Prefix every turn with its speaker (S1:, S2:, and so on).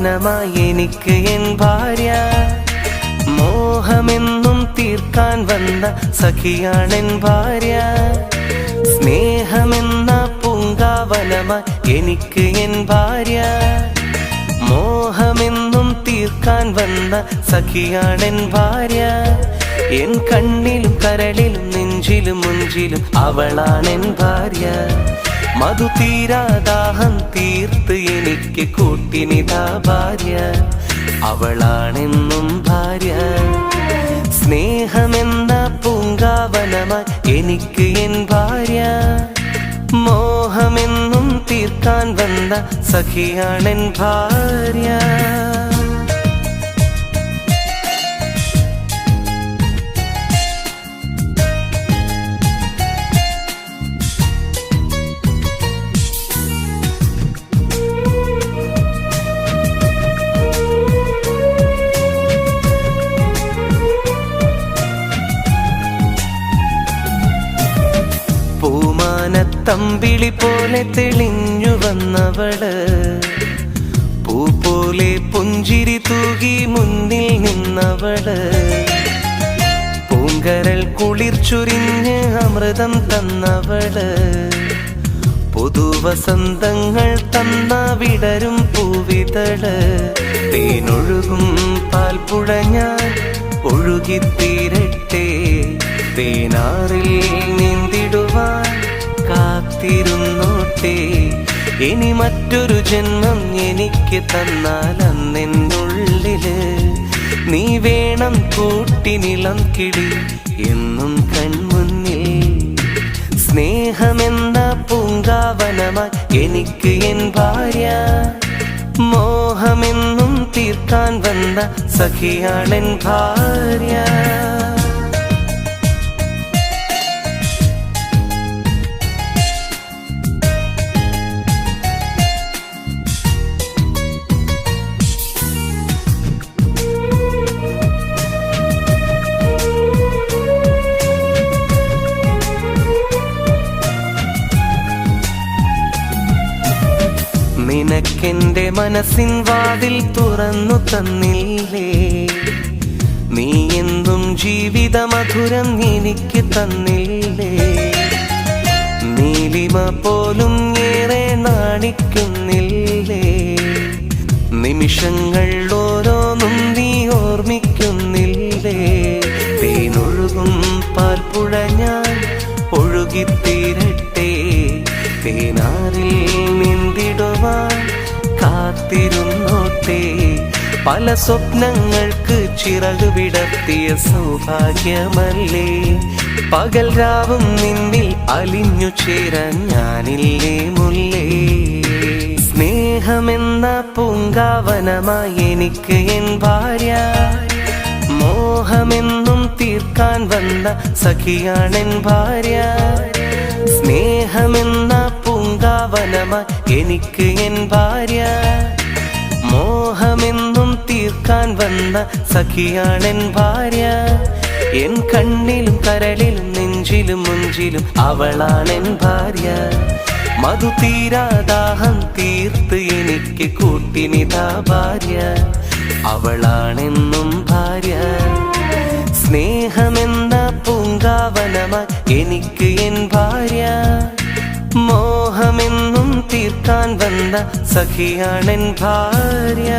S1: പൂങ്കാവനമായി എനിക്ക് എൻ ഭാര്യ. മോഹമെന്നും തീർക്കാൻ വന്ന സഖിയാണെൻ ഭാര്യ. സ്നേഹമെന്ന പൂങ്കാവനമായി എനിക്ക് എൻ ഭാര്യ. മോഹമെന്നും തീർക്കാൻ വന്ന സഖിയാണെൻ ഭാര്യ. എൻ കണ്ണിലും കരളിലും നെഞ്ചിലും മുഞ്ചിലും അവളാണെൻ ഭാര്യ. മധു തീരാദാഹം തീർത്ത് എനിക്ക് കൂട്ടിനിതാ ഭാര്യ. അവളാണെന്നും ഭാര്യ. സ്നേഹമെന്ന പൂങ്കാവനമായി എനിക്ക് എൻ ഭാര്യ. മോഹമെന്നും തീർക്കാൻ വന്ന സഖിയാണെൻ ഭാര്യ. പൂമാനത്തമ്പിളി പോലെ തെളിഞ്ഞു വന്നവള്, പൂ പോലെ പുഞ്ചിരി തൂകി മുന്നിൽ നിന്നവള്, പൂങ്കരൾ കുളിർ ചൊരിഞ്ഞ് അമൃതം തന്നവള്, പുതുവസന്തങ്ങൾ തന്ന വിടരും പൂവിതള്, തേനൊഴുകും പാൽപ്പുഴ ഞാൻ ഒഴുകിത്തീരട്ടെ, തേനാറിൽ നീന്തിടുവാൻ കാത്തിരുന്നോട്ടെ, ഇനി മറ്റൊരു ജന്മം എനിക്ക് തന്നാൽ അന്നെന്നുള്ളില് നീ വേണം കൂട്ടിനിളം കിളി എന്നും കൺമുന്നിൽ. സ്നേഹമെന്ന പൂങ്കാവനമായി എനിക്ക് എൻ ഭാര്യ. മോഹമെന്നും തീർക്കാൻ വന്ന സഖിയാണെൻ ഭാര്യ. നിനക്കെന്റെ മനസ്സിൻ വാതിൽ തുറന്നു തന്നില്ലേ, നീ എന്തും ജീവിത മധുരം എനിക്ക് തന്നില്ലേ, നീലിമ പോലും ഏറെ നാണിക്കുന്നില്ലേ, നിമിഷങ്ങൾ ഓരോന്നും നീ ഓർമ്മിക്കുന്നില്ലേ, തേനൊഴുകും പാൽപ്പുഴ ഞാൻ ഒഴുകിത്തീരട്ടെ, തേനാറിൽ നീന്തിടുവാൻ കാത്തിരുന്നോട്ടെ, പല സ്വപ്നങ്ങൾക്ക് ചിറക് വിടർത്തിയ സൗഭാഗ്യമല്ലേ, പകൽ രാവും നിന്നിൽ അലിഞ്ഞു ചേരാൻ ഞാനില്ലേ മുല്ലേ. സ്നേഹമെന്ന പൂങ്കാവനമായി എനിക്ക് എൻ ഭാര്യ. മോഹമെന്നും തീർക്കാൻ വന്ന സഖിയാണെൻ ഭാര്യ. സ്നേഹമെന്ന പൂങ്കാവനമായി എനിക്ക് എൻ ഭാര്യ. മോഹമെന്നും തീർക്കാൻ വന്ന സഖിയാണെൻ ഭാര്യ. എൻ കണ്ണിലും കരളിലും നെഞ്ചിലും മുഞ്ചിലും അവളാണെൻ ഭാര്യ. മധു തീരാദാഹം തീർത്ത് എനിക്ക് കൂട്ടിനിതാ ഭാര്യ. അവളാണെന്നും ഭാര്യ. സ്നേഹമെന്ന പൂങ്കാവനമായി എനിക്ക് എൻ ഭാര്യ. മോഹമെന്നും തീർക്കാൻ വന്ന സഖിയാണെൻ ഭാര്യ.